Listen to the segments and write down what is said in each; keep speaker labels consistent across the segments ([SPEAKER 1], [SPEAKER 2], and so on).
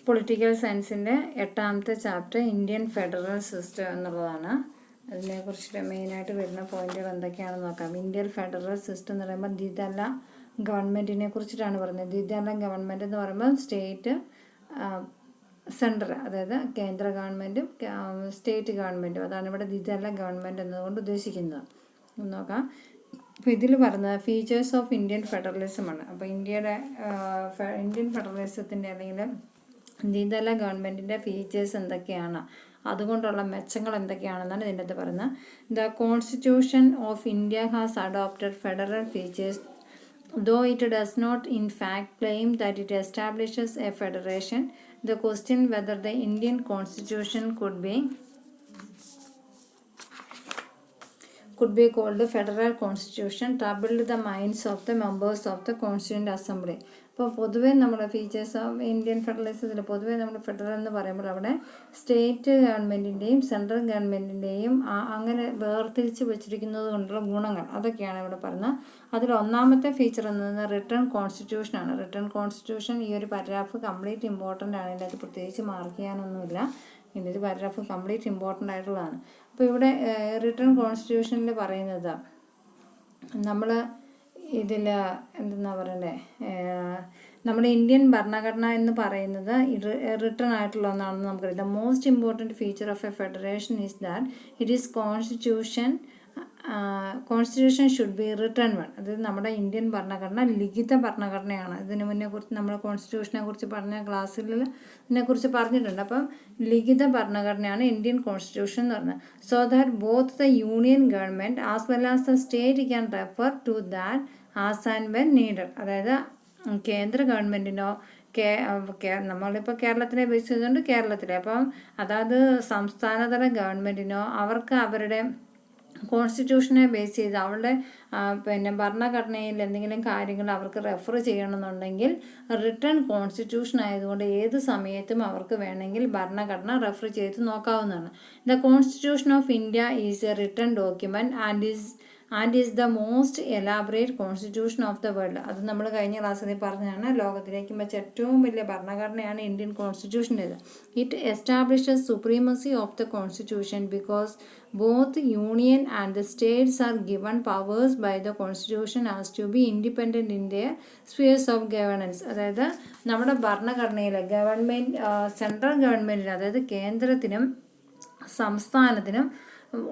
[SPEAKER 1] Political സയൻസിൻ്റെ 8ാമത്തെ chapter Indian federal system എന്നുള്ളതാണ്. അതിനെക്കുറിച്ചിട്ട് മെയിനായിട്ട് വരുന്ന പോയിന്റുകൾ എന്തൊക്കെയാണെന്ന് നോക്കാം. ഇന്ത്യൻ ഫെഡറൽ സിസ്റ്റം എന്ന് പറയുമ്പോൾ ദ്വിതല ഗവൺമെൻറ്റിനെ കുറിച്ചിട്ടാണ് പറയുന്നത്. ദ്വിതല ഗവൺമെൻറ് എന്ന് പറയുമ്പോൾ സ്റ്റേറ്റ്, സെൻട്രൽ, അതായത് കേന്ദ്ര ഗവൺമെൻറ്റും സ്റ്റേറ്റ് ഗവൺമെൻറ്റും, അതാണ് ഇവിടെ ദ്വിതല ഗവൺമെൻറ് എന്നതുകൊണ്ട് ഉദ്ദേശിക്കുന്നത്. നോക്കാം. അപ്പോൾ ഇതിൽ പറയുന്നത് ഫീച്ചേഴ്സ് ഓഫ് ഇന്ത്യൻ ഫെഡറലിസമാണ്. അപ്പോൾ ഇന്ത്യൻ ഫെഡറലിസത്തിൻ്റെ അല്ലെങ്കിൽ ദ്വിതല ഗവൺമെൻറ്റിൻ്റെ ഫീച്ചേഴ്സ് എന്തൊക്കെയാണ്, അതുകൊണ്ടുള്ള മെച്ചങ്ങൾ എന്തൊക്കെയാണെന്നാണ് ഇതിൻ്റെ അകത്ത് പറയുന്നത്. The constitution of India has adopted federal features though it does not in fact claim that it establishes a federation. The question whether the Indian constitution could be called federal constitution troubled the minds of the members of the Constituent Assembly. അപ്പോൾ പൊതുവേ നമ്മുടെ features of Indian ഫെഡറലിസത്തിൽ പൊതുവേ നമ്മൾ federal എന്ന് പറയുമ്പോൾ അവിടെ state ഗവൺമെൻറ്റിൻ്റെയും central ഗവൺമെൻറ്റിൻ്റെയും അങ്ങനെ വേർതിരിച്ച് വെച്ചിരിക്കുന്നത് കൊണ്ടുള്ള ഗുണങ്ങൾ അതൊക്കെയാണ് ഇവിടെ പറയുന്നത്. അതിൽ ഒന്നാമത്തെ ഫീച്ചർ എന്നത് റിട്ടേൺ കോൺസ്റ്റിറ്റ്യൂഷനാണ്. റിട്ടേൺ കോൺസ്റ്റിറ്റ്യൂഷൻ ഈ ഒരു പാരഗ്രാഫ് കംപ്ലീറ്റ് ഇമ്പോർട്ടൻ്റ് ആണ്. ഇതിൻ്റെ അത് പ്രത്യേകിച്ച് മാർക്ക് ചെയ്യാനൊന്നുമില്ല. ഇതിൻ്റെ ഒരു പാരഗ്രാഫ് കംപ്ലീറ്റ് ഇമ്പോർട്ടൻ്റ് ആയിട്ടുള്ളതാണ്. അപ്പോൾ ഇവിടെ റിട്ടേൺ കോൺസ്റ്റിറ്റ്യൂഷനിൽ പറയുന്നത് നമ്മൾ ഇതിൽ എന്തെന്നാ പറയണ്ടേ, നമ്മുടെ ഇന്ത്യൻ ഭരണഘടന എന്ന് പറയുന്നത് റിട്ടേൺ ആയിട്ടുള്ള ഒന്നാണെന്ന് നമുക്കറിയാം. The most important feature of A federation is that it is constitution should be return one. അതായത് നമ്മുടെ ഇന്ത്യൻ ഭരണഘടന ലിഖിത ഭരണഘടനയാണ്. ഇതിനു മുന്നേ കുറിച്ച് നമ്മൾ കോൺസ്റ്റിറ്റ്യൂഷനെ കുറിച്ച് പറഞ്ഞ ക്ലാസ്സിൽ ഇതിനെക്കുറിച്ച് പറഞ്ഞിട്ടുണ്ട്. അപ്പം ലിഖിത ഭരണഘടനയാണ് ഇന്ത്യൻ കോൺസ്റ്റിറ്റ്യൂഷൻ എന്ന് പറയുന്നത്. So that both the union government as well as the state can refer to that as and when needed. അതായത് കേന്ദ്ര ഗവൺമെൻറ്റിനോ നമ്മളിപ്പോൾ കേരളത്തിനെ ബേസ് ചെയ്തുകൊണ്ട് കേരളത്തിലെ, അപ്പം അതായത് സംസ്ഥാനതല ഗവൺമെൻറ്റിനോ അവർക്ക് അവരുടെ കോൺസ്റ്റിറ്റ്യൂഷനെ ബേസ് ചെയ്ത് അവരുടെ ഭരണഘടനയിൽ എന്തെങ്കിലും കാര്യങ്ങൾ അവർക്ക് റെഫർ ചെയ്യണമെന്നുണ്ടെങ്കിൽ റിട്ടേൺ കോൺസ്റ്റിറ്റ്യൂഷൻ ആയതുകൊണ്ട് ഏത് സമയത്തും അവർക്ക് വേണമെങ്കിൽ ഭരണഘടന റെഫർ ചെയ്ത് നോക്കാവുന്നതാണ്. The constitution of India is a written document and is the most elaborate constitution of the world. അത് നമ്മൾ കഴിഞ്ഞ ക്ലാസ്സിൽ പറഞ്ഞതാണ്. ലോകത്തിലേക്ക് വെച്ച ഏറ്റവും വലിയ ഭരണഘടനയാണ് ഇന്ത്യൻ കോൺസ്റ്റിറ്റ്യൂഷൻ്റേത്. It establishes supremacy of the constitution because both union and the states are given powers by the constitution as to be independent in their spheres of governance. അതായത് നമ്മുടെ ഭരണഘടനയിൽ സെൻട്രൽ ഗവൺമെൻറ്റിന്, അതായത് കേന്ദ്രത്തിനും സംസ്ഥാനത്തിനും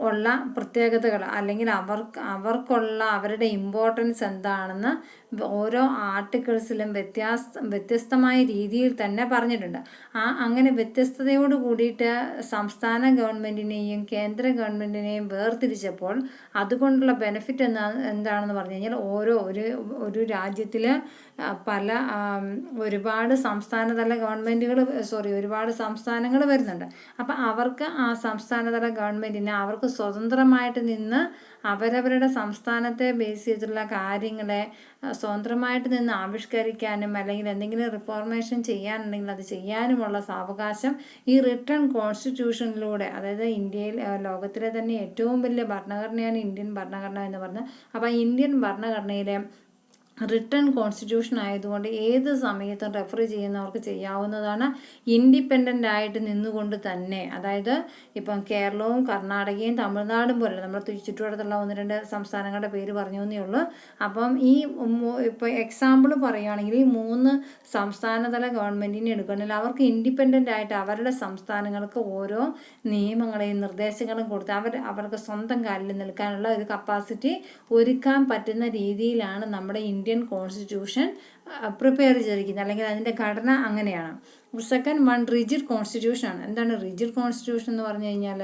[SPEAKER 1] ഉള്ള പ്രത്യേകതകൾ അല്ലെങ്കിൽ അവർക്കുള്ള അവരുടെ ഇമ്പോർട്ടൻസ് എന്താണെന്ന് ഓരോ ആർട്ടിക്കിൾസിലും വ്യത്യസ്തമായ രീതിയിൽ തന്നെ പറഞ്ഞിട്ടുണ്ട്. അങ്ങനെ വ്യത്യസ്തതയോട് കൂടിയിട്ട് സംസ്ഥാന ഗവൺമെൻറ്റിനെയും കേന്ദ്ര ഗവൺമെൻറ്റിനെയും വേർതിരിച്ചപ്പോൾ അതുകൊണ്ടുള്ള ബെനിഫിറ്റ് എന്താണെന്ന് പറഞ്ഞു കഴിഞ്ഞാൽ ഒരു രാജ്യത്തിൽ ഒരുപാട് ഒരുപാട് സംസ്ഥാനങ്ങൾ വരുന്നുണ്ട്. അപ്പം അവർക്ക് ആ സംസ്ഥാനതല ഗവൺമെൻറ്റിന് അവർക്ക് സ്വതന്ത്രമായിട്ട് നിന്ന് അവരവരുടെ സംസ്ഥാനത്തെ ബേസ് ചെയ്തിട്ടുള്ള കാര്യങ്ങളെ സ്വതന്ത്രമായിട്ട് നിന്ന് ആവിഷ്കരിക്കാനും അല്ലെങ്കിൽ എന്തെങ്കിലും റിഫോർമേഷൻ ചെയ്യാനുണ്ടെങ്കിൽ അത് ചെയ്യാനുമുള്ള സാവകാശം ഈ റിട്ടേൺ കോൺസ്റ്റിറ്റ്യൂഷനിലൂടെ, അതായത് ലോകത്തിലെ തന്നെ ഏറ്റവും വലിയ ഭരണഘടനയാണ് ഇന്ത്യൻ ഭരണഘടന എന്ന് പറഞ്ഞത്. അപ്പോൾ ഇന്ത്യൻ ഭരണഘടനയിലെ റിട്ടേൺ കോൺസ്റ്റിറ്റ്യൂഷൻ ആയതുകൊണ്ട് ഏത് സമയത്തും റെഫർ ചെയ്യുന്നവർക്ക് ചെയ്യാവുന്നതാണ്. ഇൻഡിപെൻഡൻ്റ് ആയിട്ട് നിന്നുകൊണ്ട് തന്നെ, അതായത് ഇപ്പം കേരളവും കർണാടകയും തമിഴ്നാടും പോലെ നമ്മൾ ചുറ്റുവട്ടത്തുള്ള 1-2 സംസ്ഥാനങ്ങളുടെ പേര് പറഞ്ഞു എന്നേ ഉള്ളൂ. അപ്പം ഇപ്പോൾ എക്സാമ്പിൾ പറയുകയാണെങ്കിൽ ഈ 3 സംസ്ഥാനതല ഗവൺമെൻറ്റിനെ എടുക്കുകയാണെങ്കിൽ അവർക്ക് ഇൻഡിപെൻഡൻ്റ് ആയിട്ട് അവരുടെ സംസ്ഥാനങ്ങൾക്ക് ഓരോ നിയമങ്ങളെയും നിർദ്ദേശങ്ങളും കൊടുത്ത് അവർക്ക് സ്വന്തം കാലിൽ നിൽക്കാനുള്ള ഒരു കപ്പാസിറ്റി ഒരുക്കാൻ പറ്റുന്ന രീതിയിലാണ് നമ്മുടെ ഇന്ത്യൻ കോൺസ്റ്റിറ്റ്യൂഷൻ പ്രിപ്പയർ ചെയ്തിരിക്കുന്നത്, അല്ലെങ്കിൽ അതിൻ്റെ ഘടന അങ്ങനെയാണ്. സെക്കൻഡ് വൺ റിജിഡ് കോൺസ്റ്റിറ്റ്യൂഷനാണ്. എന്താണ് റിജിഡ് കോൺസ്റ്റിറ്റ്യൂഷൻ എന്ന് പറഞ്ഞു കഴിഞ്ഞാൽ?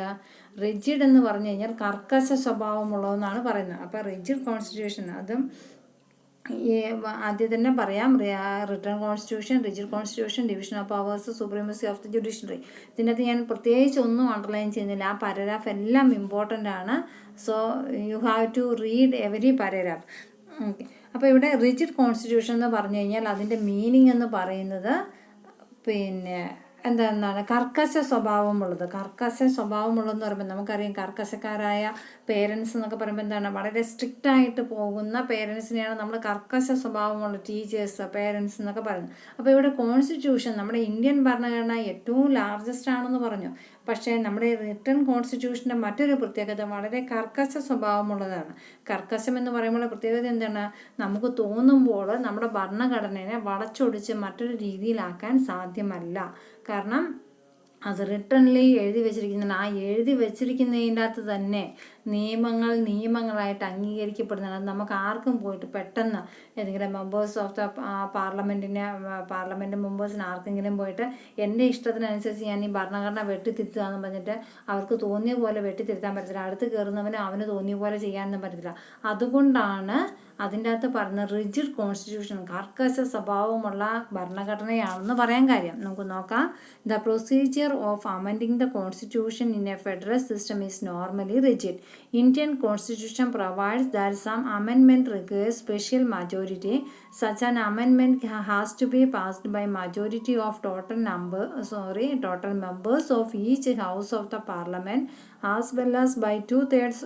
[SPEAKER 1] റിജിഡ് എന്ന് പറഞ്ഞു കഴിഞ്ഞാൽ കർക്കശ സ്വഭാവമുള്ളതെന്നാണ് പറയുന്നത്. അപ്പോൾ റിജിഡ് കോൺസ്റ്റിറ്റ്യൂഷൻ അതും ആദ്യം തന്നെ പറയാം. Return constitution, rigid constitution, division of powers, supremacy of the judiciary. ഇതിനകത്ത് ഞാൻ പ്രത്യേകിച്ച് ഒന്നും അണ്ടർലൈൻ ചെയ്യുന്നില്ല. ആ പാരഗ്രാഫ് എല്ലാം ഇമ്പോർട്ടൻ്റ് ആണ്. So you have to read every paragraph. Okay. അപ്പോൾ ഇവിടെ റിജിഡ് കോൺസ്റ്റിറ്റ്യൂഷൻ എന്ന് പറഞ്ഞു കഴിഞ്ഞാൽ അതിൻ്റെ മീനിങ് എന്ന് പറയുന്നത് എന്താണ് കർക്കശ സ്വഭാവമുള്ളതെന്ന് പറയുമ്പോൾ നമുക്കറിയാം, കർക്കശക്കാരായ പേരൻസ് എന്നൊക്കെ പറയുമ്പോൾ എന്താണ്, വളരെ സ്ട്രിക്റ്റ് ആയിട്ട് പോകുന്ന പേരൻസിനെയാണ് നമ്മൾ കർക്കശ സ്വഭാവമുള്ള ടീച്ചേഴ്സ്, പേരൻസ് എന്നൊക്കെ പറയുന്നത്. അപ്പോൾ ഇവിടെ കോൺസ്റ്റിറ്റ്യൂഷൻ, നമ്മുടെ ഇന്ത്യൻ ഭരണഘടന ഏറ്റവും ലാർജസ്റ്റ് ആണെന്ന് പറഞ്ഞു. പക്ഷേ നമ്മുടെ റിട്ടൺ കോൺസ്റ്റിറ്റ്യൂഷൻ്റെ മറ്റൊരു പ്രത്യേകത വളരെ കർക്കശ സ്വഭാവമുള്ളതാണ്. കർക്കശം എന്ന് പറയുമ്പോൾ പ്രത്യേകത എന്താണ്, നമുക്ക് തോന്നുമ്പോൾ നമ്മുടെ ഭരണഘടനയെ വളച്ചൊടിച്ച് മറ്റൊരു രീതിയിലാക്കാൻ സാധ്യമല്ല. കാരണം അത് റിട്ടൺലി എഴുതി വെച്ചിരിക്കുന്നതാണ്. ആ എഴുതി വെച്ചിരിക്കുന്നതിൻ്റെ അകത്ത് തന്നെ നിയമങ്ങളായിട്ട് അംഗീകരിക്കപ്പെടുന്നതാണ്. അത് നമുക്ക് ആർക്കും പോയിട്ട് പെട്ടെന്ന് ഏതെങ്കിലും മെമ്പേഴ്സ് ഓഫ് ദ പാർലമെൻറ്റ് മെമ്പേഴ്സിന് ആർക്കെങ്കിലും പോയിട്ട് എൻ്റെ ഇഷ്ടത്തിനനുസരിച്ച് ഞാൻ ഈ ഭരണഘടന വെട്ടിത്തിരുത്തുകയെന്ന് പറഞ്ഞിട്ട് അവർക്ക് തോന്നിയ പോലെ വെട്ടിത്തിരുത്താൻ പറ്റത്തില്ല. അടുത്ത് കയറുന്നവന് അവന് തോന്നിയ പോലെ ചെയ്യാനൊന്നും പറ്റത്തില്ല. അതുകൊണ്ടാണ് അതിൻ്റെ അകത്ത് പറഞ്ഞ റിജിഡ് കോൺസ്റ്റിറ്റ്യൂഷൻ, കർക്കശ സ്വഭാവമുള്ള ഭരണഘടനയാണെന്ന് പറയാൻ കാര്യം. നമുക്ക് നോക്കാം. The procedure of amending the constitution in A federal system is normally rigid. Indian constitution provides that some amendment requires special majority. Such an amendment has to be passed by majority of total members of each house of the parliament, as well as by 2/3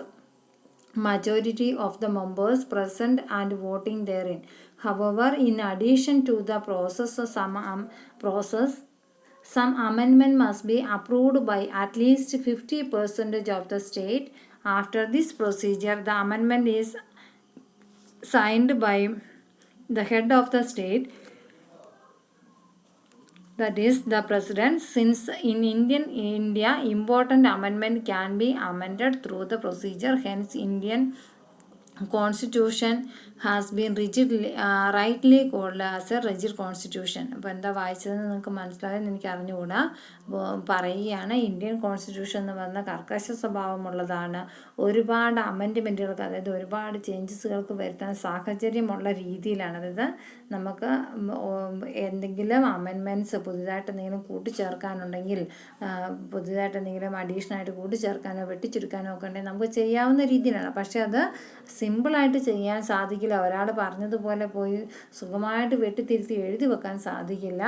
[SPEAKER 1] majority of the members present and voting therein. However, in addition to the process, some amendment must be approved by at least 50% of the state. After this procedure, the amendment is signed by the head of the state, that is the president. Since in India, important amendment can be amended through the procedure, hence Indian constitution has been rightly called as a rigid constitution. അപ്പോൾ എന്താ വായിച്ചതെന്ന് നിങ്ങൾക്ക് മനസ്സിലായെന്ന് എനിക്ക് അറിഞ്ഞുകൂടാ. പറയുകയാണ്, Indian constitution എന്ന് പറഞ്ഞാൽ കർക്കശ സ്വഭാവമുള്ളതാണ്. ഒരുപാട് അമെൻഡ്മെൻറ്റുകൾക്ക്, അതായത് ഒരുപാട് ചേഞ്ചസുകൾക്ക് വരുത്താൻ സാഹചര്യമുള്ള രീതിയിലാണ്. അതായത് നമുക്ക് എന്തെങ്കിലും അമെൻമെൻറ്റ്സ് പുതിയതായിട്ട് എന്തെങ്കിലും കൂട്ടിച്ചേർക്കാനുണ്ടെങ്കിൽ, പുതിയതായിട്ട് എന്തെങ്കിലും അഡീഷണലായിട്ട് കൂട്ടിച്ചേർക്കാനോ വെട്ടിച്ചുരുക്കാനോ ഒക്കെ ഉണ്ടെങ്കിൽ നമുക്ക് ചെയ്യാവുന്ന രീതിയിലാണ്. പക്ഷേ അത് സിമ്പിളായിട്ട് ചെയ്യാൻ സാധിക്കില്ല. ഒരാൾ പറഞ്ഞതുപോലെ പോയി സുഖമായിട്ട് വെട്ടിത്തിരുത്തി എഴുതി വെക്കാൻ സാധിക്കില്ല.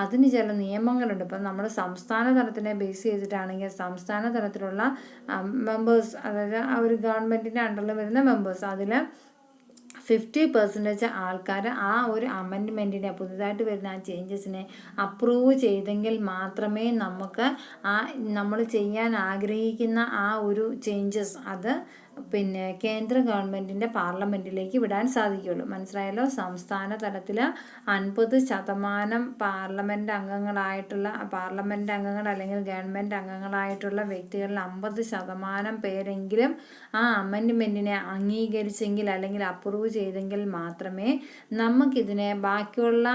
[SPEAKER 1] അതിന് ചില നിയമങ്ങളുണ്ട്. ഇപ്പം നമ്മൾ സംസ്ഥാന തലത്തിനെ ബേസ് ചെയ്തിട്ടാണെങ്കിൽ സംസ്ഥാന തലത്തിലുള്ള മെമ്പേഴ്സ്, അതായത് ആ ഒരു ഗവൺമെൻറ്റിൻ്റെ അണ്ടറിൽ വരുന്ന മെമ്പേഴ്സ്, അതിൽ 50% ആൾക്കാർ ആ ഒരു അമെൻഡ്മെൻറ്റിനെ, പുതുതായിട്ട് വരുന്ന ആ ചേഞ്ചസിനെ അപ്രൂവ് ചെയ്തെങ്കിൽ മാത്രമേ നമുക്ക് നമ്മൾ ചെയ്യാൻ ആഗ്രഹിക്കുന്ന ആ ഒരു ചേഞ്ചസ് അത് കേന്ദ്ര ഗവൺമെൻറ്റിൻ്റെ പാർലമെൻറ്റിലേക്ക് വിടാൻ സാധിക്കുകയുള്ളൂ. മനസ്സിലായല്ലോ? സംസ്ഥാന തലത്തിൽ 50% പാർലമെൻറ്റ് അംഗങ്ങൾ അല്ലെങ്കിൽ ഗവൺമെൻറ് അംഗങ്ങളായിട്ടുള്ള വ്യക്തികളിൽ 50% പേരെങ്കിലും ആ അമെൻഡ്മെൻറ്റിനെ അംഗീകരിച്ചെങ്കിൽ അല്ലെങ്കിൽ അപ്രൂവ് ചെയ്തെങ്കിൽ മാത്രമേ നമുക്കിതിനെ ബാക്കിയുള്ള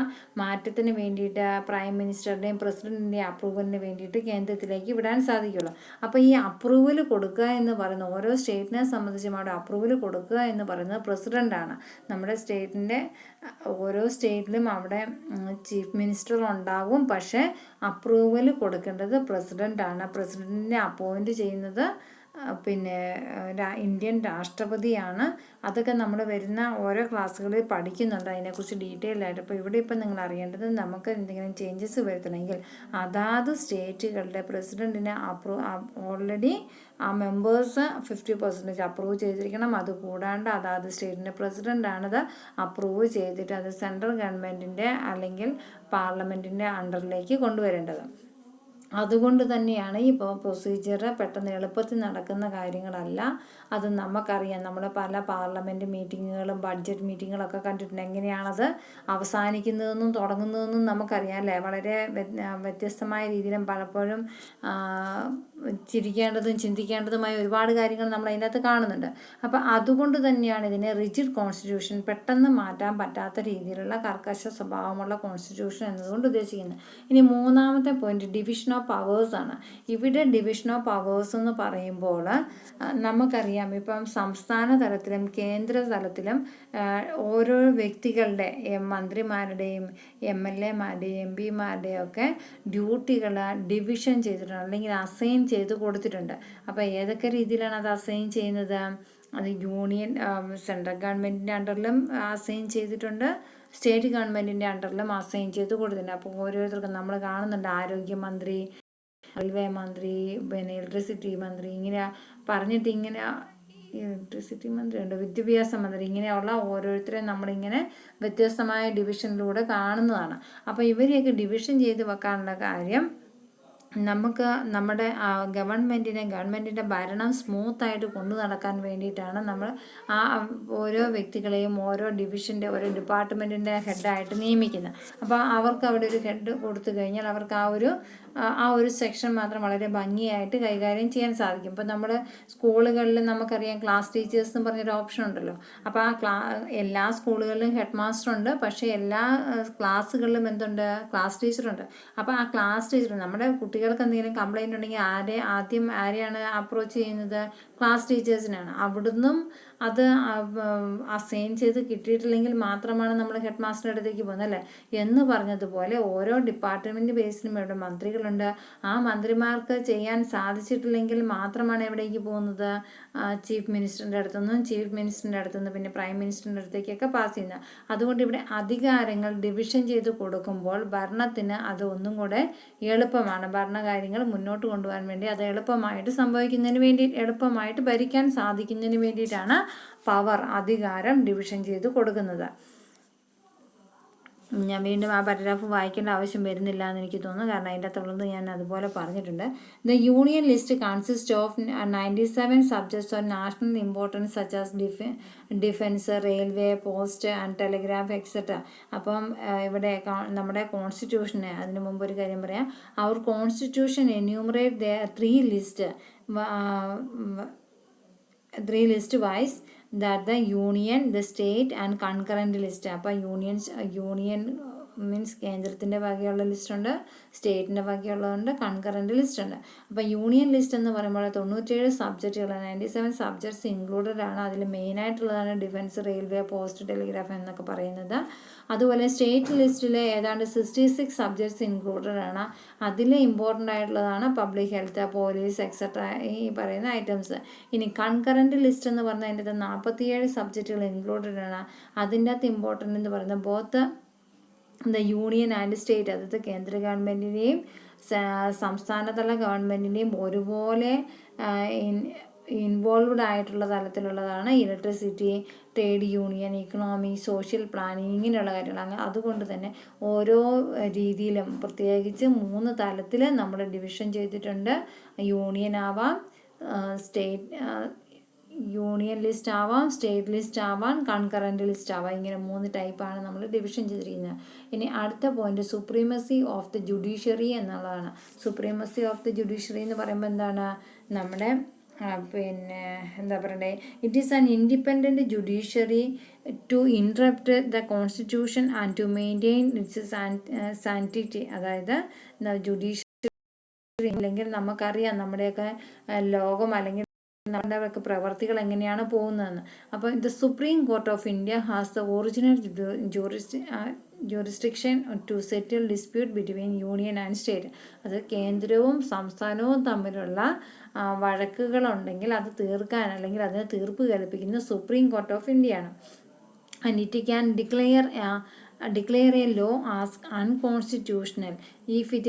[SPEAKER 1] മാറ്റത്തിന് വേണ്ടിയിട്ട് പ്രൈം മിനിസ്റ്ററുടെയും പ്രസിഡൻറ്റിൻ്റെയും അപ്രൂവലിന് വേണ്ടിയിട്ട് കേന്ദ്രത്തിലേക്ക് വിടാൻ സാധിക്കുകയുള്ളൂ. അപ്പോൾ ഈ അപ്രൂവൽ കൊടുക്കുക എന്ന് പറയുന്ന ഓരോ സ്റ്റേറ്റിനെ സംബന്ധിച്ചും അവിടെ അപ്രൂവൽ കൊടുക്കുക എന്ന് പറയുന്നത് പ്രസിഡൻ്റാണ്. നമ്മുടെ ഓരോ സ്റ്റേറ്റിലും അവിടെ ചീഫ് മിനിസ്റ്റർ ഉണ്ടാകും. പക്ഷേ അപ്രൂവൽ കൊടുക്കേണ്ടത് പ്രസിഡൻ്റാണ്. പ്രസിഡൻറ്റിനെ അപ്പോയിൻറ്റ് ചെയ്യുന്നത് ഇന്ത്യൻ രാഷ്ട്രപതിയാണ്. അതൊക്കെ നമ്മൾ വരുന്ന ഓരോ ക്ലാസ്സുകളിൽ പഠിക്കുന്നുണ്ട് അതിനെക്കുറിച്ച് ഡീറ്റെയിൽ ആയിട്ട്. അപ്പോൾ ഇവിടെ ഇപ്പം നിങ്ങൾ അറിയേണ്ടത്, നമുക്ക് എന്തെങ്കിലും ചേഞ്ചസ് വരുത്തണമെങ്കിൽ അതാത് സ്റ്റേറ്റുകളുടെ പ്രസിഡൻറ്റിനെ ഓൾറെഡി ആ മെമ്പേഴ്സ് 50% അപ്രൂവ് ചെയ്തിരിക്കണം. അതുകൂടാണ്ട് അതാത് സ്റ്റേറ്റിൻ്റെ പ്രസിഡൻ്റാണത് അപ്രൂവ് ചെയ്തിട്ട് അത് സെൻട്രൽ ഗവൺമെൻറ്റിൻ്റെ അല്ലെങ്കിൽ പാർലമെൻറ്റിൻ്റെ അണ്ടറിലേക്ക് കൊണ്ടുവരേണ്ടത്. അതുകൊണ്ട് തന്നെയാണ് ഈ പ്രൊസീജിയർ പെട്ടെന്ന് എളുപ്പത്തിൽ നടക്കുന്ന കാര്യങ്ങളല്ല. അത് നമുക്കറിയാം. നമ്മൾ പല പാർലമെൻറ്റ് മീറ്റിങ്ങുകളും ബഡ്ജറ്റ് മീറ്റിങ്ങുകളൊക്കെ കണ്ടിട്ടുണ്ട്. എങ്ങനെയാണത് അവസാനിക്കുന്നതെന്നും തുടങ്ങുന്നതെന്നും നമുക്കറിയാം അല്ലേ? വളരെ വ്യത്യസ്തമായ രീതിയിലും പലപ്പോഴും ചിരിക്കേണ്ടതും ചിന്തിക്കേണ്ടതുമായ ഒരുപാട് കാര്യങ്ങൾ നമ്മൾ അതിനകത്ത് കാണുന്നുണ്ട്. അപ്പോൾ അതുകൊണ്ട് തന്നെയാണ് ഇതിനെ റിജിഡ് കോൺസ്റ്റിറ്റ്യൂഷൻ, പെട്ടെന്ന് മാറ്റാൻ പറ്റാത്ത രീതിയിലുള്ള കർക്കശ സ്വഭാവമുള്ള കോൺസ്റ്റിറ്റ്യൂഷൻ എന്നതുകൊണ്ട് ഉദ്ദേശിക്കുന്നത്. ഇനി മൂന്നാമത്തെ പോയിന്റ് ഡിവിഷൻ ഓഫ് പവേഴ്സ് ആണ്. ഇവിടെ ഡിവിഷൻ ഓഫ് പവേഴ്സ് എന്ന് പറയുമ്പോൾ നമുക്കറിയാം, ഇപ്പം സംസ്ഥാന തലത്തിലും കേന്ദ്ര തലത്തിലും ഓരോ വ്യക്തികളുടെ മന്ത്രിമാരുടെയും MLA-മാരുടെയും MP-മാരുടെയും ഒക്കെ ഡ്യൂട്ടികൾ ഡിവിഷൻ ചെയ്തിട്ടുണ്ട്, അല്ലെങ്കിൽ അസൈൻ ചെയ്ത് കൊടുത്തിട്ടുണ്ട്. അപ്പോൾ ഏതൊക്കെ രീതിയിലാണ് അത് അസൈൻ ചെയ്യുന്നത്? അത് യൂണിയൻ സെൻട്രൽ ഗവൺമെൻറ്റിൻ്റെ അണ്ടറിലും അസൈൻ ചെയ്തിട്ടുണ്ട്, സ്റ്റേറ്റ് ഗവൺമെൻറ്റിൻ്റെ അണ്ടറിലും അസൈൻ ചെയ്ത് കൊടുത്തിട്ടുണ്ട്. അപ്പോൾ ഓരോരുത്തർക്കും നമ്മൾ കാണുന്നുണ്ട് ആരോഗ്യമന്ത്രി, റെയിൽവേ മന്ത്രി, പിന്നെ ഇലക്ട്രിസിറ്റി മന്ത്രി, ഇങ്ങനെ പറഞ്ഞിട്ട് ഇങ്ങനെ ഇലക്ട്രിസിറ്റി മന്ത്രി ഉണ്ട്, വിദ്യാഭ്യാസ മന്ത്രി, ഇങ്ങനെയുള്ള ഓരോരുത്തരെയും നമ്മളിങ്ങനെ വ്യത്യസ്തമായ ഡിവിഷനിലൂടെ കാണുന്നതാണ്. അപ്പോൾ ഇവരെയൊക്കെ ഡിവിഷൻ ചെയ്ത് വെക്കാനുള്ള കാര്യം നമുക്ക് നമ്മുടെ ഗവൺമെൻറ്റിൻ്റെ ഭരണം സ്മൂത്തായിട്ട് കൊണ്ടു നടക്കാൻ വേണ്ടിയിട്ടാണ് നമ്മൾ ആ ഓരോ വ്യക്തികളെയും ഓരോ ഡിവിഷൻ്റെ ഓരോ ഡിപ്പാർട്ട്മെൻറ്റിൻ്റെ ഹെഡായിട്ട് നിയമിക്കുന്നത്. അപ്പോൾ അവർക്ക് അവിടെ ഒരു ഹെഡ് കൊടുത്തു കഴിഞ്ഞാൽ അവർക്ക് ആ ഒരു സെക്ഷൻ മാത്രം വളരെ ഭംഗിയായിട്ട് കൈകാര്യം ചെയ്യാൻ സാധിക്കും. ഇപ്പോൾ നമ്മൾ സ്കൂളുകളിൽ നമുക്കറിയാം ക്ലാസ് ടീച്ചേഴ്സ് എന്ന് പറഞ്ഞൊരു ഓപ്ഷൻ ഉണ്ടല്ലോ. അപ്പോൾ എല്ലാ സ്കൂളുകളിലും ഹെഡ് മാസ്റ്റർ ഉണ്ട്, പക്ഷേ എല്ലാ ക്ലാസ്സുകളിലും എന്തുണ്ട്, ക്ലാസ് ടീച്ചറുണ്ട്. അപ്പോൾ ആ ക്ലാസ് ടീച്ചർ നമ്മുടെ കുട്ടികൾക്ക് എന്തെങ്കിലും കംപ്ലൈൻറ്റ് ഉണ്ടെങ്കിൽ ആരെയാണ് അപ്രോച്ച് ചെയ്യുന്നത്, ക്ലാസ് ടീച്ചേഴ്സിനാണ്. അവിടുന്നും അത് അസൈൻ ചെയ്ത് കിട്ടിയിട്ടില്ലെങ്കിൽ മാത്രമാണ് നമ്മൾ ഹെഡ് മാസ്റ്ററുടെ അടുത്തേക്ക് പോകുന്നത് അല്ലേ. എന്ന് പറഞ്ഞതുപോലെ ഓരോ ഡിപ്പാർട്ട്മെൻറ്റ് ബേസിലും ഇവിടെ മന്ത്രികളുണ്ട്. ആ മന്ത്രിമാർക്ക് ചെയ്യാൻ സാധിച്ചിട്ടില്ലെങ്കിൽ മാത്രമാണ് എവിടേക്ക് പോകുന്നത്, ചീഫ് മിനിസ്റ്ററിൻ്റെ അടുത്തുനിന്നും പിന്നെ പ്രൈം മിനിസ്റ്ററിൻ്റെ അടുത്തേക്കൊക്കെ പാസ് ചെയ്യുന്നത്. അതുകൊണ്ട് ഇവിടെ അധികാരങ്ങൾ ഡിവിഷൻ ചെയ്ത് കൊടുക്കുമ്പോൾ ഭരണത്തിന് അത് ഒന്നും കൂടെ എളുപ്പമാണ്. ഭരണകാര്യങ്ങൾ മുന്നോട്ട് കൊണ്ടുപോകാൻ വേണ്ടി അത് എളുപ്പമായിട്ട് ഭരിക്കാൻ സാധിക്കുന്നതിന് വേണ്ടിയിട്ടാണ് അധികാരം ഡിവിഷൻ ചെയ്ത് കൊടുക്കുന്നത്. ഞാൻ വീണ്ടും ആ പാരഗ്രാഫ് വായിക്കേണ്ട ആവശ്യം വരുന്നില്ല എന്ന് എനിക്ക് തോന്നുന്നു, കാരണം അതിൻ്റെ അകത്തുള്ളത് ഞാൻ അതുപോലെ പറഞ്ഞിട്ടുണ്ട്. The union list consist of 97 subjects of national importance such as defence, railway, post and telegraph et cetera. അപ്പം ഇവിടെ നമ്മുടെ കോൺസ്റ്റിറ്റ്യൂഷന് അതിന് മുമ്പ് ഒരു കാര്യം പറയാം. അവർ constitution enumerate three list wise that the union, the state and concurrent list. അപ്പോൾ യൂണിയൻ മീൻസ് കേന്ദ്രത്തിൻ്റെ വകയുള്ള ലിസ്റ്റുണ്ട്, സ്റ്റേറ്റിൻ്റെ വകയുള്ളതുണ്ട്, കൺകറൻറ്റ് ലിസ്റ്റ് ഉണ്ട്. അപ്പോൾ യൂണിയൻ ലിസ്റ്റ് എന്ന് പറയുമ്പോൾ 97 സബ്ജക്റ്റുകൾ, 97 സബ്ജക്ട്സ് ഇൻക്ലൂഡഡ് ആണ്. അതിൽ മെയിനായിട്ടുള്ളതാണ് ഡിഫൻസ്, റെയിൽവേ, പോസ്റ്റ്, ടെലിഗ്രാഫ് എന്നൊക്കെ പറയുന്നത്. അതുപോലെ സ്റ്റേറ്റ് ലിസ്റ്റിൽ ഏതാണ്ട് 66 സബ്ജക്ട്സ് ഇൻക്ലൂഡഡ് ആണ്. അതിൽ ഇമ്പോർട്ടൻ്റ് ആയിട്ടുള്ളതാണ് പബ്ലിക് ഹെൽത്ത്, പോലീസ് എക്സെട്ര ഈ പറയുന്ന ഐറ്റംസ്. ഇനി കൺകറൻറ്റ് ലിസ്റ്റ് എന്ന് പറഞ്ഞാൽ അതിൻ്റെ 47 സബ്ജക്റ്റുകൾ ഇൻക്ലൂഡഡ് ആണ്. അതിൻ്റെ അകത്ത് ഇമ്പോർട്ടൻ്റ് എന്ന് പറയുന്നത് ബോത്ത് യൂണിയൻ ആൻഡ് സ്റ്റേറ്റ്, അതായത് കേന്ദ്ര ഗവൺമെൻറ്റിൻ്റെയും സംസ്ഥാനതല ഗവൺമെൻറ്റിൻ്റെയും ഒരുപോലെ ഇൻവോൾവ്ഡ് ആയിട്ടുള്ള തലത്തിലുള്ളതാണ് electricity, trade union, economy, social planning, ഇങ്ങനെയുള്ള കാര്യങ്ങൾ. അതുകൊണ്ട് തന്നെ ഓരോ രീതിയിലും പ്രത്യേകിച്ച് 3 തലത്തിൽ നമ്മൾ ഡിവിഷൻ ചെയ്തിട്ടുണ്ട്. യൂണിയൻ ആവാം, യൂണിയൻ ലിസ്റ്റ് ആവാം, സ്റ്റേറ്റ് ലിസ്റ്റ് ആവാം, കൺകറൻറ്റ് ലിസ്റ്റ് ആവാം. ഇങ്ങനെ 3 ടൈപ്പാണ് നമ്മൾ ഡിവിഷൻ ചെയ്തിരിക്കുന്നത്. ഇനി അടുത്ത point supremacy of the judiciary എന്നുള്ളതാണ്. സുപ്രീമസി ഓഫ് ദി ജുഡീഷ്യറി എന്ന് പറയുമ്പോൾ എന്താണ്, നമ്മുടെ പിന്നെ എന്താ പറയണ്ടേ, it is an independent judiciary to interrupt the constitution and to maintain its sanity. അതായത് ജുഡീഷ്യറി അല്ലെങ്കിൽ നമുക്കറിയാം നമ്മുടെയൊക്കെ ലോകം അല്ലെങ്കിൽ നമ്മുടെ പ്രവർത്തികൾ എങ്ങനെയാണ് പോകുന്നതെന്ന്. അപ്പോൾ the Supreme Court of India has the original jurisdiction to settle dispute between union and state. അത് കേന്ദ്രവും സംസ്ഥാനവും തമ്മിലുള്ള വഴക്കുകളുണ്ടെങ്കിൽ അത് തീർക്കാൻ അല്ലെങ്കിൽ അതിന് തീർപ്പ് കൽപ്പിക്കുന്ന സുപ്രീം കോർട്ട് ഓഫ് ഇന്ത്യയാണ്. And it can declare a law as unconstitutional if it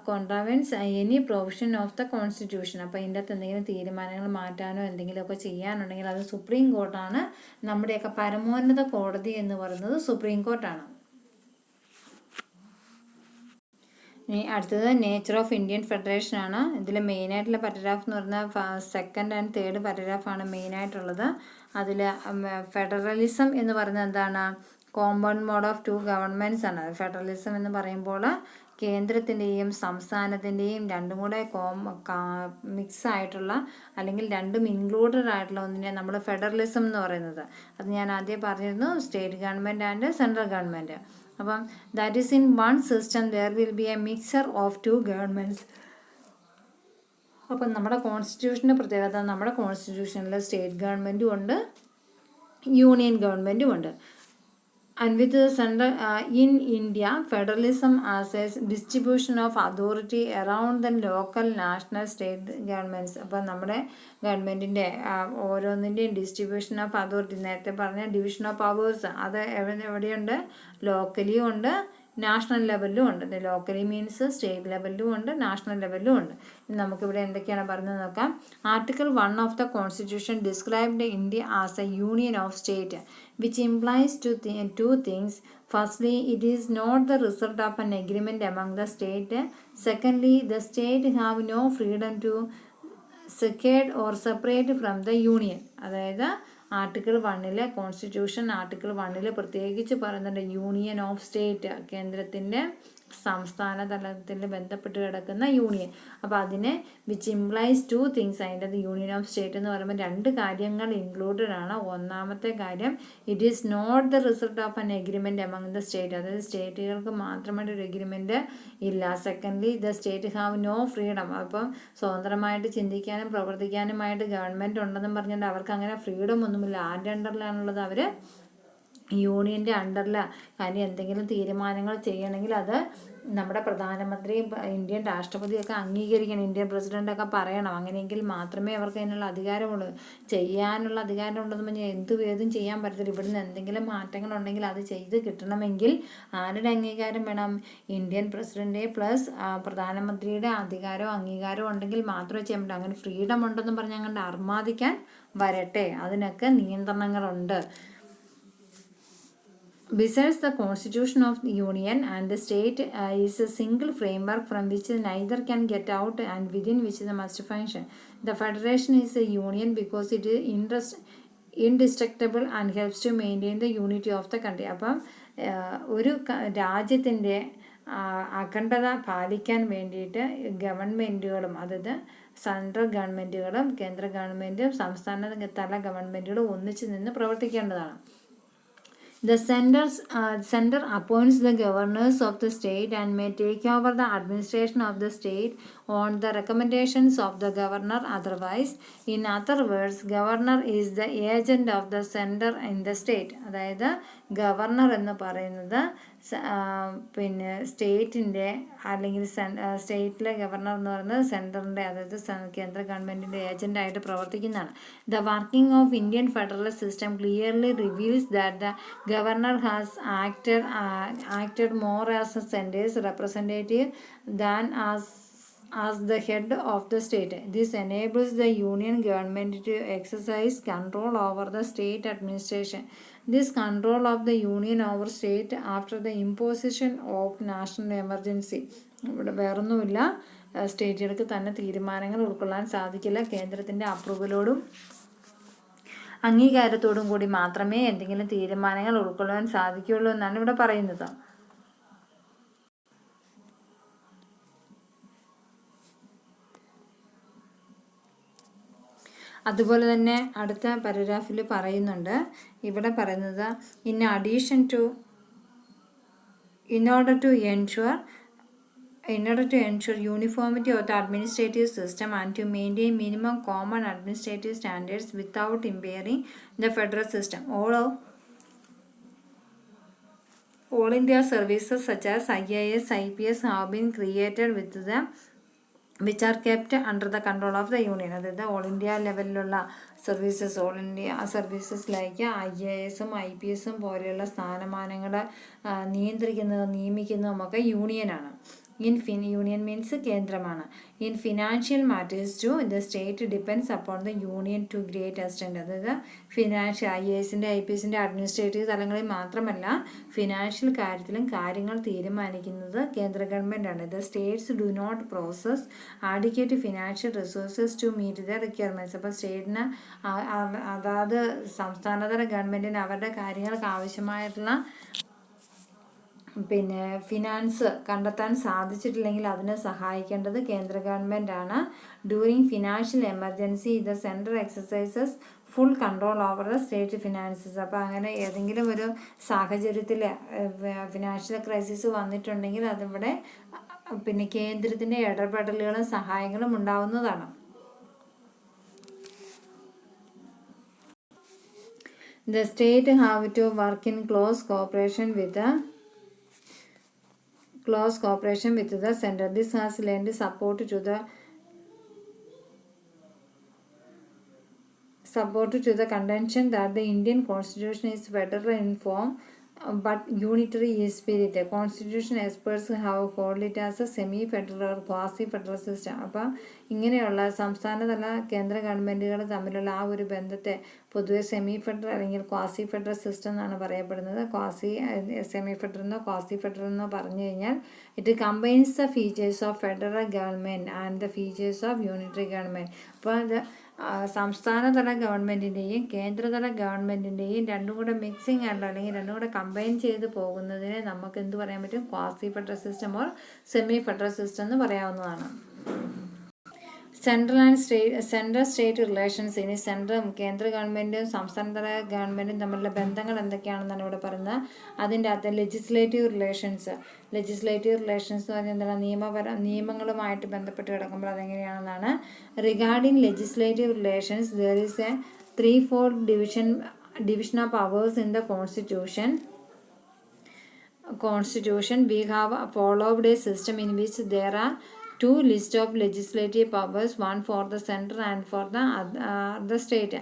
[SPEAKER 1] contravenes any provision of the constitution. അപ്പോൾ ഇതിൻ്റെ അകത്ത് എന്തെങ്കിലും തീരുമാനങ്ങൾ മാറ്റാനോ എന്തെങ്കിലുമൊക്കെ ചെയ്യാനുണ്ടെങ്കിൽ അത് സുപ്രീം കോർട്ടാണ്. നമ്മുടെയൊക്കെ പരമോന്നത കോടതി എന്ന് പറയുന്നത് സുപ്രീം കോർട്ടാണ്. ഇനി അടുത്തത് നേച്ചർ ഓഫ് ഇന്ത്യൻ ഫെഡറേഷൻ ആണ്. ഇതിൽ മെയിനായിട്ടുള്ള പാരഗ്രാഫ് എന്ന് പറഞ്ഞാൽ സെക്കൻഡ് ആൻഡ് തേർഡ് പാരഗ്രാഫാണ് മെയിനായിട്ടുള്ളത്. അതിൽ ഫെഡറലിസം എന്ന് പറയുന്നത് എന്താണ്, കോമ്പൗണ്ട് മോഡ് ഓഫ് 2 ഗവൺമെൻറ്റ്സ് ആണ്. ഫെഡറലിസം എന്ന് പറയുമ്പോൾ കേന്ദ്രത്തിൻ്റെയും സംസ്ഥാനത്തിൻ്റെയും രണ്ടും കൂടെ മിക്സ് ആയിട്ടുള്ള അല്ലെങ്കിൽ രണ്ടും ഇൻക്ലൂഡഡ് ആയിട്ടുള്ള ഒന്നിനെ നമ്മൾ ഫെഡറലിസം എന്ന് പറയുന്നത്. അത് ഞാൻ ആദ്യം പറഞ്ഞിരുന്നു, state government and central government. അപ്പം that is in one system there will be a mixer of 2 governments. അപ്പം നമ്മുടെ കോൺസ്റ്റിറ്റ്യൂഷൻ്റെ പ്രത്യേകത, നമ്മുടെ കോൺസ്റ്റിറ്റ്യൂഷനിൽ സ്റ്റേറ്റ് ഗവൺമെൻറ്റും ഉണ്ട്, യൂണിയൻ ഗവൺമെൻറ്റും ഉണ്ട്. And with the center in India, federalism as a distribution of authority around the local, national, state governments. അപ്പോൾ നമ്മുടെ ഗവൺമെൻറ്റിൻ്റെ ഓരോന്നിൻ്റെയും ഡിസ്ട്രിബ്യൂഷൻ ഓഫ് അതോറിറ്റി, നേരത്തെ പറഞ്ഞ ഡിവിഷൻ ഓഫ് പവേഴ്സ്, അത് എവിടെയുണ്ട്? ലോക്കലിയും ഉണ്ട്, നാഷണൽ ലെവലിലും ഉണ്ട്. ലോക്കലി മീൻസ് സ്റ്റേറ്റ് ലെവലിലും ഉണ്ട്, നാഷണൽ ലെവലിലും ഉണ്ട്. നമുക്കിവിടെ എന്തൊക്കെയാണ് പറഞ്ഞത് നോക്കാം. Article 1 of the constitution described India as A union of state which implies two things. Firstly, it is not the result of an agreement among the state. Secondly, the state have no freedom to secede or separate from the union. അതായത് article 1 constitution article 1 പ്രത്യേകിച്ച് പറയുന്നുണ്ട് union of state, കേന്ദ്രത്തിൻ്റെ സംസ്ഥാന തലത്തിൽ ബന്ധപ്പെട്ട് കിടക്കുന്ന union. അപ്പോൾ അതിനെ വിച്ച് ഇംപ്ലൈസ് 2 തിങ്സ്. അതിൻ്റെ യൂണിയൻ ഓഫ് സ്റ്റേറ്റ് എന്ന് പറയുമ്പോൾ 2 കാര്യങ്ങൾ ഇൻക്ലൂഡഡ് ആണ്. ഒന്നാമത്തെ കാര്യം, it is not the result of an agreement among the state, അതായത് സ്റ്റേറ്റുകൾക്ക് മാത്രമായിട്ട് ഒരു എഗ്രിമെൻറ്റ് ഇല്ല. Secondly, the state have no freedom. അപ്പം സ്വതന്ത്രമായിട്ട് ചിന്തിക്കാനും പ്രവർത്തിക്കാനുമായിട്ട് ഗവൺമെൻറ് ഉണ്ടെന്നും പറഞ്ഞുകൊണ്ട് അവർക്ക് അങ്ങനെ ഫ്രീഡം ഒന്നുമില്ല. ആരുടെ അണ്ടറിലാണുള്ളത്? അവർ യൂണിയൻ്റെ അണ്ടറിലാണ്. കാര്യം എന്തെങ്കിലും തീരുമാനങ്ങൾ ചെയ്യണമെങ്കിൽ അത് നമ്മുടെ പ്രധാനമന്ത്രി, ഇന്ത്യൻ രാഷ്ട്രപതിയൊക്കെ അംഗീകരിക്കണം, ഇന്ത്യൻ പ്രസിഡൻ്റൊക്കെ പറയണം. അങ്ങനെയെങ്കിൽ മാത്രമേ അവർക്ക് അതിനുള്ള അധികാരമുള്ളൂ. ചെയ്യാനുള്ള അധികാരമുണ്ടെന്ന് പറഞ്ഞാൽ ഏതും ചെയ്യാൻ പറ്റത്തില്ല. ഇവിടുന്ന് എന്തെങ്കിലും മാറ്റങ്ങളുണ്ടെങ്കിൽ അത് ചെയ്ത് കിട്ടണമെങ്കിൽ ആരുടെ അംഗീകാരം വേണം? ഇന്ത്യൻ പ്രസിഡൻ്റ് പ്ലസ് പ്രധാനമന്ത്രിയുടെ അംഗീകാരവും ഉണ്ടെങ്കിൽ മാത്രമേ ചെയ്യാൻ പറ്റൂ. അങ്ങനെ ഫ്രീഡം ഉണ്ടെന്ന് പറഞ്ഞാൽ അങ്ങോട്ട് അർമാദിക്കാൻ വരട്ടെ, അതിനൊക്കെ നിയന്ത്രണങ്ങളുണ്ട്. Besides, the Constitution of the Union and the state is a single framework from which neither can get out and within which they must function. The federation is a union because it is indestructible and helps to maintain the unity of the country. അപ്പം ഒരു രാജ്യത്തിൻ്റെ അഖണ്ഡത പാലിക്കാൻ വേണ്ടിയിട്ട് ഗവൺമെൻറ്റുകളും, അതായത് central ഗവൺമെൻറ്റുകളും കേന്ദ്ര ഗവൺമെൻറ്റും സംസ്ഥാന തല ഗവൺമെൻറ്റുകളും ഒന്നിച്ച് നിന്ന് പ്രവർത്തിക്കേണ്ടതാണ്. The center appoints the governors of the state and may take over the administration of the state on the recommendations of the governor otherwise. In other words, governor is the agent of the center in the state. അതായത് governor എന്ന് പറയുന്നത് പിന്നെ സ്റ്റേറ്റിൻ്റെ അല്ലെങ്കിൽ സ്റ്റേറ്റിലെ governor എന്ന് പറയുന്നത് സെൻറ്ററിൻ്റെ, അതായത് കേന്ദ്ര ഗവൺമെൻറ്റിൻ്റെ ഏജൻ്റായിട്ട് പ്രവർത്തിക്കുന്നതാണ്. The working of Indian federal system clearly reveals that the governor has acted more as a center's representative than as the head of the state. This enables the union government to exercise control over the state administration. This control of the union over state after the imposition of national emergency. ഇവിടെ വേറൊന്നുമില്ല, സ്റ്റേറ്റുകൾക്ക് തന്നെ തീരുമാനങ്ങൾ ഉൾക്കൊള്ളാൻ സാധിക്കില്ല. കേന്ദ്രത്തിൻ്റെ അപ്രൂവലോടും അംഗീകാരത്തോടും കൂടി മാത്രമേ എന്തെങ്കിലും തീരുമാനങ്ങൾ ഉൾക്കൊള്ളാൻ സാധിക്കുകയുള്ളൂ എന്നാണ് ഇവിടെ പറയുന്നത്. അതുപോലെ തന്നെ അടുത്ത പാരഗ്രാഫിൽ പറയുന്നുണ്ട്, ഇവിടെ പറയുന്നത് in order to ensure uniformity of the administrative system and to maintain minimum common administrative standards without impairing the federal system, all India services such as IAS, IPS have been created which are kept under the control of the union. അതായത് all India ലെവലിലുള്ള services, all India services like IAS-ഉം IPS-ഉം പോലെയുള്ള സ്ഥാനമാനങ്ങൾ നിയമിക്കുന്നതുമൊക്കെ യൂണിയനാണ്. Union means കേന്ദ്രമാണ്. In financial matters to the state depends upon the union to great extent. അതായത് ഫിനാൻഷ്യൽ IAS-ൻ്റെ IPS-ൻ്റെ അഡ്മിനിസ്ട്രേറ്റീവ് തലങ്ങളിൽ മാത്രമല്ല ഫിനാൻഷ്യൽ കാര്യത്തിലും കാര്യങ്ങൾ തീരുമാനിക്കുന്നത് കേന്ദ്ര ഗവൺമെൻറ്റാണ്. The states do not process adequate financial resources to meet the requirements. അപ്പോൾ സ്റ്റേറ്റിന് അതാത് സംസ്ഥാനതല ഗവൺമെൻറ്റിന് അവരുടെ കാര്യങ്ങൾക്ക് ആവശ്യമായിട്ടുള്ള ഫിനാൻസ് കണ്ടെത്താൻ സാധിച്ചിട്ടില്ലെങ്കിൽ അതിനെ സഹായിക്കേണ്ടത് കേന്ദ്ര ഗവൺമെൻറ്റാണ്. During financial emergency the central exercises full control over the state finances. അപ്പോൾ അങ്ങനെ ഏതെങ്കിലും ഒരു സാഹചര്യത്തിൽ ഫിനാൻഷ്യൽ ക്രൈസിസ് വന്നിട്ടുണ്ടെങ്കിൽ അതിവിടെ കേന്ദ്രത്തിൻ്റെ ഇടപെടലുകളും സഹായങ്ങളും ഉണ്ടാവുന്നതാണ്. The state have to work in close cooperation with the center. This has lent support to the contention that the Indian Constitution is federal in form but unitary in spirit. Constitution experts have called it as a semi-federal or quasi-federal system. അപ്പം ഇങ്ങനെയുള്ള സംസ്ഥാനതല കേന്ദ്ര ഗവൺമെൻറ്റുകൾ തമ്മിലുള്ള ആ ഒരു ബന്ധത്തെ പൊതുവെ semi federal അല്ലെങ്കിൽ ക്വാസി ഫെഡറൽ സിസ്റ്റം എന്നാണ് പറയപ്പെടുന്നത്. സെമി ഫെഡറൽ എന്നോ ക്വാസി ഫെഡറൽ എന്നോ പറഞ്ഞു കഴിഞ്ഞാൽ it combines the features of federal government and the features of unitary government. അപ്പോൾ അത് സംസ്ഥാനതല ഗവൺമെൻറ്റിൻ്റെയും കേന്ദ്രതല ഗവൺമെൻറ്റിൻ്റെയും രണ്ടും കൂടെ മിക്സിങ് ആയിട്ടുള്ള അല്ലെങ്കിൽ രണ്ടും കൂടെ കമ്പൈൻ ചെയ്ത് പോകുന്നതിനെ നമുക്ക് എന്ത് പറയാൻ പറ്റും? Quasi federal system or semi federal system എന്ന് പറയാവുന്നതാണ്. Central state relations. ഇനി സെൻട്രൽ കേന്ദ്ര ഗവൺമെൻറ്റും സംസ്ഥാനതല ഗവൺമെൻറ്റും തമ്മിലുള്ള ബന്ധങ്ങൾ എന്തൊക്കെയാണെന്നാണ് ഇവിടെ പറയുന്നത്. അതിൻ്റെ അകത്ത് ലെജിസ്ലേറ്റീവ് റിലേഷൻസ് എന്ന് പറഞ്ഞാൽ എന്താണ്? നിയമങ്ങളുമായിട്ട് ബന്ധപ്പെട്ട് കിടക്കുമ്പോൾ അതെങ്ങനെയാണെന്നാണ്. Regarding legislative relations there is a 3-fold division of powers in the constitution. We have followed a system in which there are 2 lists of legislative powers, one for the center and for the state,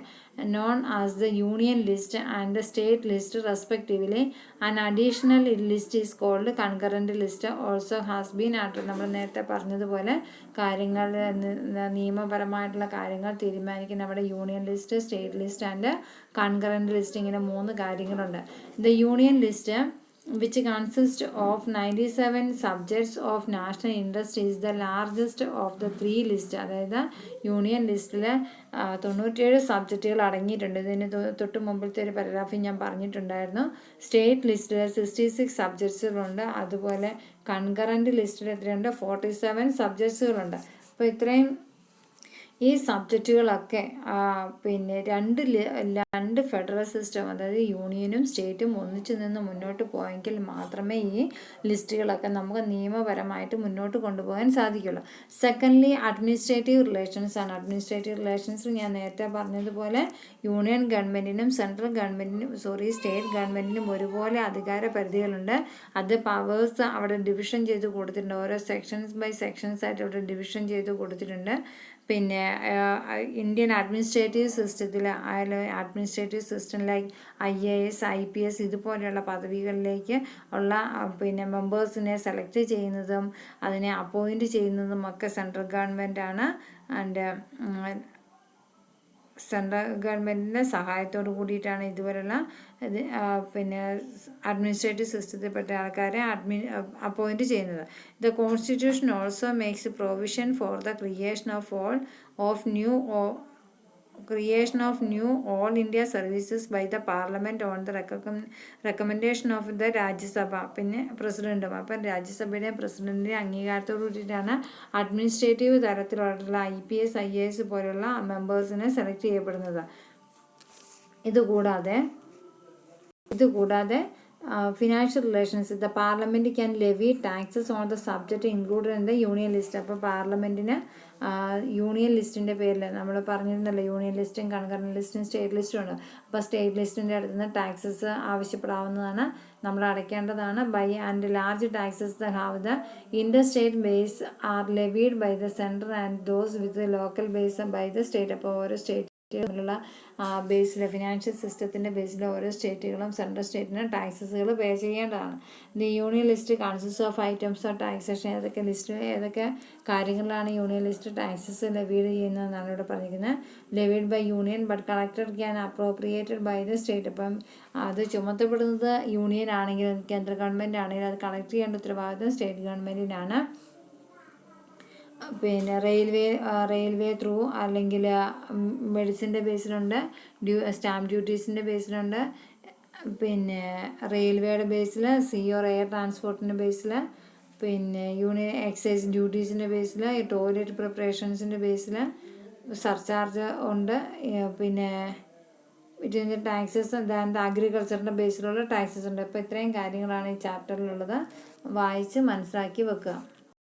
[SPEAKER 1] known as the union list and the state list respectively. An additional list is called concurrent list also has been added. നമ്മൾ നേരത്തെ പറഞ്ഞതുപോലെ കാര്യങ്ങൾ നിയമപരമായിട്ടുള്ള കാര്യങ്ങൾ തീരുമാനിക്കുന്ന നമ്മുടെ union list, state list and concurrent list, ഇങ്ങനെ 3 കാര്യങ്ങളുണ്ട്. The union list which consists of 97 subjects of national interest is the largest of the 3 lists. അതായത് യൂണിയൻ ലിസ്റ്റിൽ 97 സബ്ജക്റ്റുകൾ അടങ്ങിയിട്ടുണ്ട്. ഇതിന് തൊട്ട് മുമ്പിലത്തെ ഒരു പാരഗ്രാഫിൽ ഞാൻ പറഞ്ഞിട്ടുണ്ടായിരുന്നു. സ്റ്റേറ്റ് ലിസ്റ്റിൽ 66 സബ്ജക്ട്സുകളുണ്ട്. അതുപോലെ കൺകറൻറ്റ് ലിസ്റ്റിൽ എത്രയുണ്ട്? 47 സബ്ജക്ട്സുകളുണ്ട്. അപ്പോൾ ഇത്രയും ഈ സബ്ജക്റ്റുകളൊക്കെ പിന്നെ രണ്ട് ഫെഡറൽ സിസ്റ്റം, അതായത് യൂണിയനും സ്റ്റേറ്റും ഒന്നിച്ചു നിന്ന് മുന്നോട്ട് പോയെങ്കിൽ മാത്രമേ ഈ ലിസ്റ്റുകളൊക്കെ നമുക്ക് നിയമപരമായിട്ട് മുന്നോട്ട് കൊണ്ടുപോകാൻ സാധിക്കുള്ളൂ. സെക്കൻഡ്ലി അഡ്മിനിസ്ട്രേറ്റീവ് റിലേഷൻസ് ആണ്. അഡ്മിനിസ്ട്രേറ്റീവ് റിലേഷൻസ് ഞാൻ നേരത്തെ പറഞ്ഞതുപോലെ യൂണിയൻ ഗവൺമെൻറ്റിനും സ്റ്റേറ്റ് ഗവൺമെൻറ്റിനും ഒരുപോലെ അധികാര പരിധികളുണ്ട്. അത് പവേഴ്സ് അവിടെ ഡിവിഷൻ ചെയ്ത് കൊടുത്തിട്ടുണ്ട്. ഓരോ സെക്ഷൻസ് ബൈ സെക്ഷൻസ് ആയിട്ട് അവിടെ ഡിവിഷൻ ചെയ്ത് കൊടുത്തിട്ടുണ്ട്. പിന്നെ Indian administrative system like IAS, IPS ഇതുപോലെയുള്ള പദവികളിലേക്ക് ഉള്ള പിന്നെ മെമ്പേഴ്സിനെ സെലക്ട് ചെയ്യുന്നതും അതിനെ അപ്പോയിൻറ്റ് ചെയ്യുന്നതും ഒക്കെ സെൻട്രൽ ഗവൺമെൻറ്റാണ്. ആൻഡ് സെൻട്രൽ ഗവൺമെൻറ്റിൻ്റെ സഹായത്തോട് കൂടിയിട്ടാണ് ഇതുപോലുള്ള പിന്നെ അഡ്മിനിസ്ട്രേറ്റീവ് സിസ്റ്റത്തിൽപ്പെട്ട ആൾക്കാരെ അപ്പോയിൻറ്റ് ചെയ്യുന്നത്. The constitution also makes provision for the creation of new all India services by the parliament on the recommendation of the Rajya Sabha, പിന്നെ പ്രസിഡൻറ്റും. അപ്പം രാജ്യസഭയുടെയും പ്രസിഡൻറ്റിൻ്റെയും അംഗീകാരത്തോടു കൂടിയിട്ടാണ് അഡ്മിനിസ്ട്രേറ്റീവ് തലത്തിലുള്ള IPS, IAS പോലുള്ള മെമ്പേഴ്സിനെ സെലക്ട് ചെയ്യപ്പെടുന്നത്. ഇതുകൂടാതെ financial relations. The parliament can levy taxes on the subject included in the union list. അപ്പോൾ പാർലമെൻറ്റിന് യൂണിയൻ ലിസ്റ്റിൻ്റെ പേരിൽ നമ്മൾ പറഞ്ഞിരുന്നല്ലോ, യൂണിയൻ ലിസ്റ്റും കൺകറന്റ് ലിസ്റ്റും സ്റ്റേറ്റ് ലിസ്റ്റും ഉണ്ട്. അപ്പോൾ സ്റ്റേറ്റ് ലിസ്റ്റിൻ്റെ അടുത്ത് നിന്ന് ടാക്സസ് ആവശ്യപ്പെടാവുന്നതാണ്, നമ്മൾ അടയ്ക്കേണ്ടതാണ്. By and large taxes the have the inter state base are levied by the centre and those with local base by the state. അപ്പോൾ ഓരോ സ്റ്റേറ്റ് ബേസിൽ ഫിനാൻഷ്യൽ സിസ്റ്റത്തിൻ്റെ ബേസിൽ ഓരോ സ്റ്റേറ്റുകളും സെൻട്രൽ സ്റ്റേറ്റിന് ടാക്സസുകൾ പേ ചെയ്യേണ്ടതാണ്. The union list consist of items of taxation. ഏതൊക്കെ കാര്യങ്ങളിലാണ് union list taxes levied ചെയ്യുന്നതെന്നാണ് ഇവിടെ പറഞ്ഞിരിക്കുന്നത്. Levied by union but collected can appropriated by the state. അപ്പം അത് ചുമത്തപ്പെടുന്നത് യൂണിയൻ ആണെങ്കിൽ, കേന്ദ്ര ഗവൺമെൻറ് ആണെങ്കിൽ അത് കളക്ട് ചെയ്യേണ്ട ഉത്തരവാദിത്വം സ്റ്റേറ്റ് ഗവൺമെൻറ്റിനാണ്. പിന്നെ റെയിൽവേ ത്രൂ അല്ലെങ്കിൽ മെഡിസിൻ്റെ ബേസിലുണ്ട്, സ്റ്റാമ്പ് ഡ്യൂട്ടീസിൻ്റെ ബേസിലുണ്ട്, പിന്നെ റെയിൽവേയുടെ ബേസിൽ, എയർ ട്രാൻസ്പോർട്ടിൻ്റെ ബേസിൽ, പിന്നെ യൂണിയൻ എക്സൈസ് ഡ്യൂട്ടീസിൻ്റെ ബേസിൽ, ടോയ്ലറ്റ് പ്രിപ്പറേഷൻസിൻ്റെ ബേസിൽ സർചാർജ് ഉണ്ട്. പിന്നെ ഇതിൻ്റെ ടാക്സസ് അഗ്രികൾച്ചറിൻ്റെ ബേസിലുള്ള ടാക്സസ് ഉണ്ട്. അപ്പോൾ ഇത്രയും കാര്യങ്ങളാണ് ഈ ചാപ്റ്ററിലുള്ളത്. വായിച്ച് മനസ്സിലാക്കി വെക്കുക.